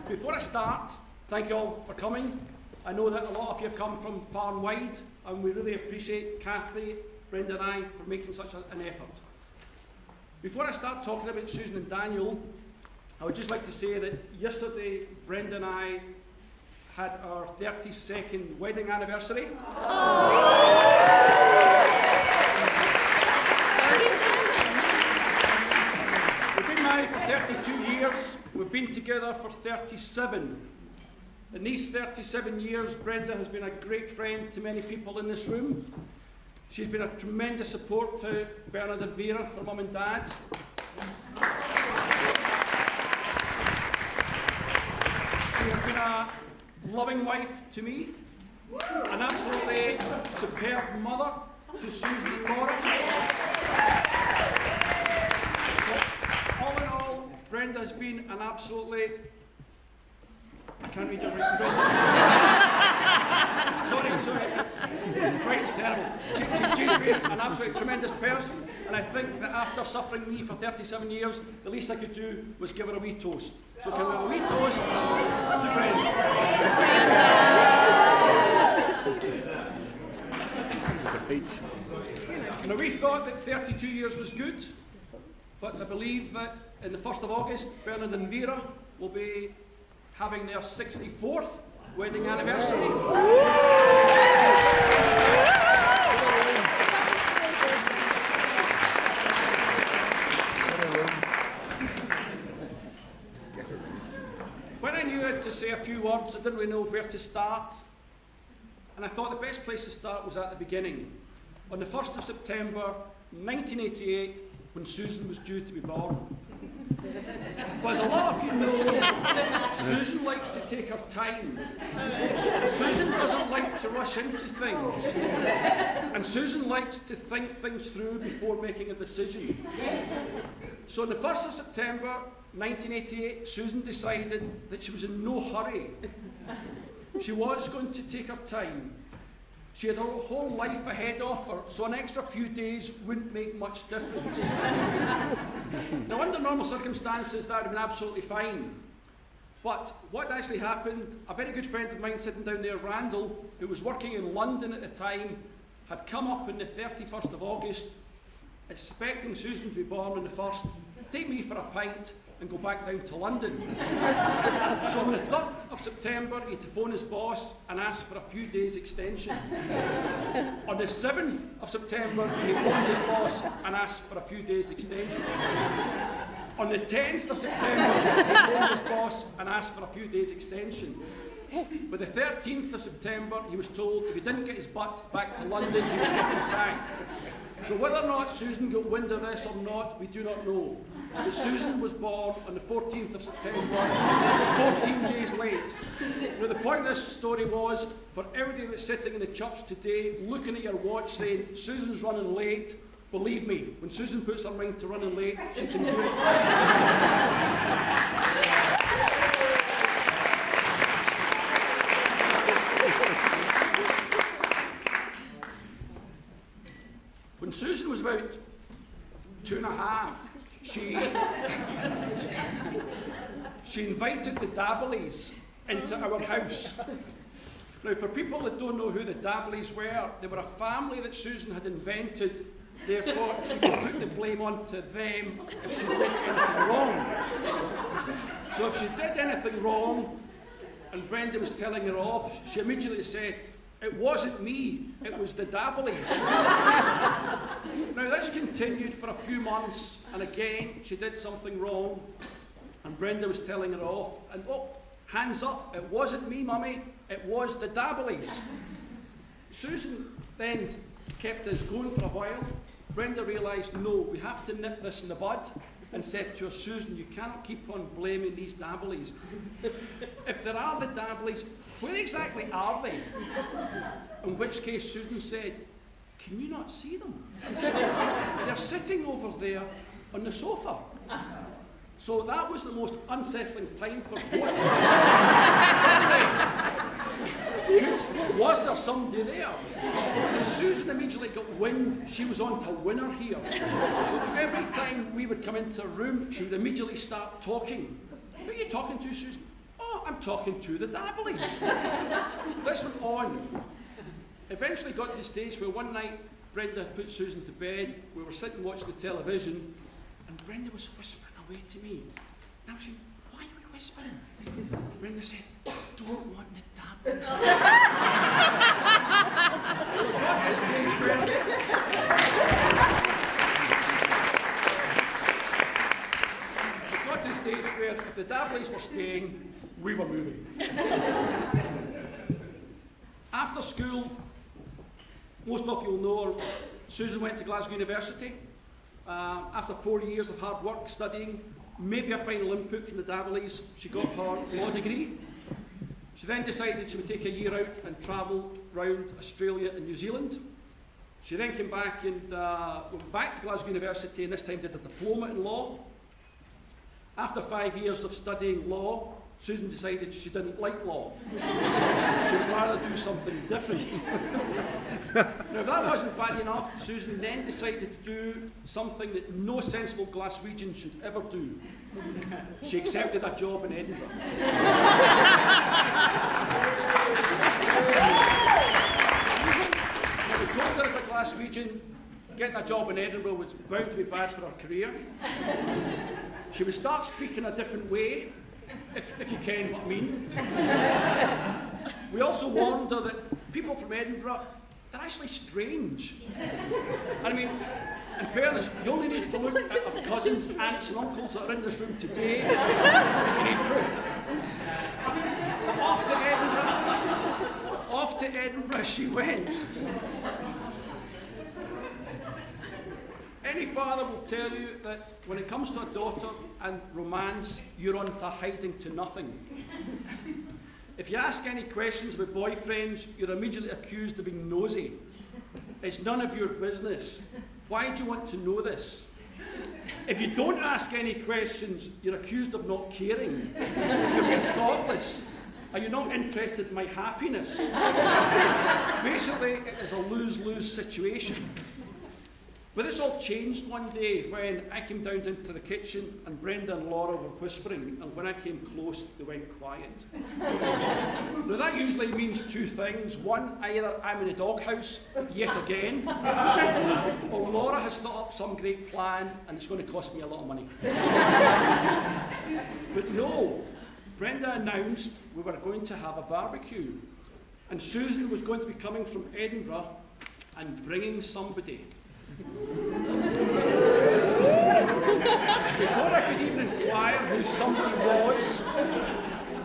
Before I start, thank you all for coming. I know that a lot of you have come from far and wide, and we really appreciate Kathy, Brenda and I for making such an effort. Before I start talking about Susan and Daniel, I would just like to say that yesterday Brenda and I had our 32nd wedding anniversary. We've been married for 32 years, we've been together for 37. In these 37 years, Brenda has been a great friend to many people in this room. She's been a tremendous support to Bernard and Vera, her mum and dad. She has been a loving wife to me, an absolutely superb mother to Susan and Laura. So, all in all, Brenda has been an absolutely... I can't read your writing. sorry. Writing's terrible. She's been an absolutely tremendous person, and I think that after suffering me for 37 years, the least I could do was give her a wee toast. So can we have a wee toast to Brenda? It's a peach. Now, we thought that 32 years was good, but I believe that in the 1st of August, Bernard and Vera will be having their 64th wedding anniversary. When I knew I had to say a few words, I didn't really know where to start, and I thought the best place to start was at the beginning. On the 1st of September 1988, when Susan was due to be born. Well, as a lot of you know, Susan likes to take her time. Susan doesn't like to rush into things. And Susan likes to think things through before making a decision. So on the 1st of September 1988, Susan decided that she was in no hurry. She was going to take her time. She had her whole life ahead of her, so an extra few days wouldn't make much difference. Now, under normal circumstances, that would have been absolutely fine. But what actually happened, a very good friend of mine sitting down there, Randall, who was working in London at the time, had come up on the 31st of August, expecting Susan to be born on the 1st, take me for a pint, and go back down to London. So on the 3rd of September, he had to phone his boss and ask for a few days extension. On the 7th of September, he phoned his boss and asked for a few days extension. On the 10th of September, he phoned his boss and asked for a few days extension. By the 13th of September, he was told if he didn't get his butt back to London, he was getting sacked. So whether or not Susan got wind of this or not, we do not know. But Susan was born on the 14th of September, 14 days late. Now, the point of this story was, for everybody that's sitting in the church today, looking at your watch saying, Susan's running late, believe me, when Susan puts her mind to running late, she can do it. When Susan was about 2.5, she invited the Dableys into our house. Now, for people that don't know who the Dableys were, they were a family that Susan had invented, therefore she could put the blame onto them if she did anything wrong. So if she did anything wrong, and Brenda was telling her off, she immediately said, it wasn't me, it was the Dableys. Now, this continued for a few months, and again, she did something wrong, and Brenda was telling her off, and oh, hands up, it wasn't me, Mummy, it was the Dableys. Susan then kept this going for a while. Brenda realised, no, we have to nip this in the bud, and said to her, Susan, you cannot keep on blaming these Dableys. If there are the Dableys, where exactly are they? In which case Susan said, can you not see them? They're sitting over there on the sofa. So that was the most unsettling time for both of us. Was there somebody there? And Susan immediately got wind she was on to winner here. So every time we would come into a room, she would immediately start talking. Who are you talking to, Susan? Oh, I'm talking to the Dabblies. This went on. Eventually got to the stage where one night Brenda had put Susan to bed, we were sitting watching the television, and Brenda was whispering away to me. And I was saying, why are we whispering? Brenda said, I don't want the Dabblies. We got to the stage where if the Dabblies were staying, we were moving. After school, most of you will know her, Susan went to Glasgow University. After 4 years of hard work studying, maybe a final input from the Dabblies, she got her law degree. She then decided she would take a year out and travel around Australia and New Zealand. She then came back and went back to Glasgow University, and this time did a diploma in law. After 5 years of studying law, Susan decided she didn't like law. She would rather do something different. Now, if that wasn't bad enough, Susan then decided to do something that no sensible Glaswegian should ever do. She accepted a job in Edinburgh. Now, we told her as a Glaswegian, getting a job in Edinburgh was bound to be bad for her career. She would start speaking a different way, if you ken what I mean. We also warned her that people from Edinburgh, they're actually strange. And I mean, in fairness, you only need to look at our cousins, aunts and uncles that are in this room today, you need proof. Off to Edinburgh she went. Any father will tell you that when it comes to a daughter and romance, you're on to hiding to nothing. If you ask any questions about boyfriends, you're immediately accused of being nosy. It's none of your business. Why do you want to know this? If you don't ask any questions, you're accused of not caring. You're being thoughtless. Are you not interested in my happiness? Basically, it is a lose-lose situation. But this all changed one day when I came down into the kitchen and Brenda and Laura were whispering, and when I came close, they went quiet. Now that usually means two things. One, either I'm in the doghouse yet again, or Laura has thought up some great plan and it's going to cost me a lot of money. But no, Brenda announced we were going to have a barbecue, and Susan was going to be coming from Edinburgh and bringing somebody. Before I could even inquire who somebody was,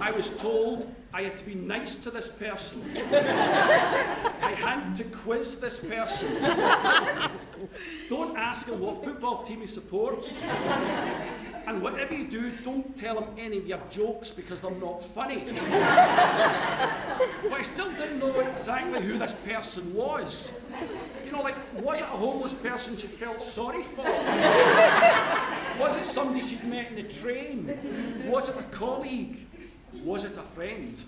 I was told I had to be nice to this person. I had to quiz this person. Don't ask him what football team he supports. And whatever you do, don't tell him any of your jokes because they're not funny. But I still didn't know exactly who this person was. You know, like, was it a homeless person she felt sorry for? Was it somebody she'd met in the train? Was it a colleague? Was it a friend?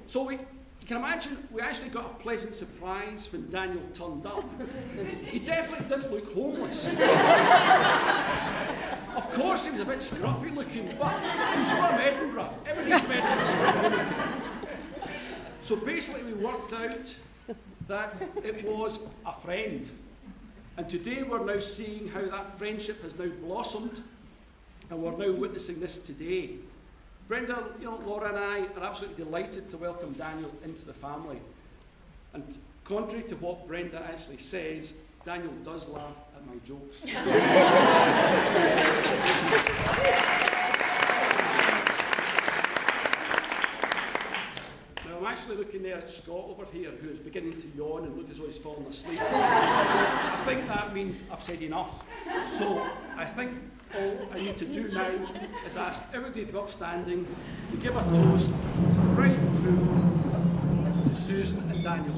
So you can imagine we actually got a pleasant surprise when Daniel turned up. He definitely didn't look homeless. Of course he was a bit scruffy looking, but he was from Edinburgh. Everybody's from Edinburgh scruffy looking. So basically we worked out that it was a friend. And today we're now seeing how that friendship has now blossomed, and we're now witnessing this today. Brenda, Laura and I are absolutely delighted to welcome Daniel into the family. And contrary to what Brenda actually says, Daniel does laugh at my jokes. Now I'm actually looking there at Scott over here, who is beginning to yawn and look as though he's fallen asleep. So I think that means I've said enough. So I think all I need to do now is ask everybody to be upstanding, to give a toast right through to Susan and Daniel.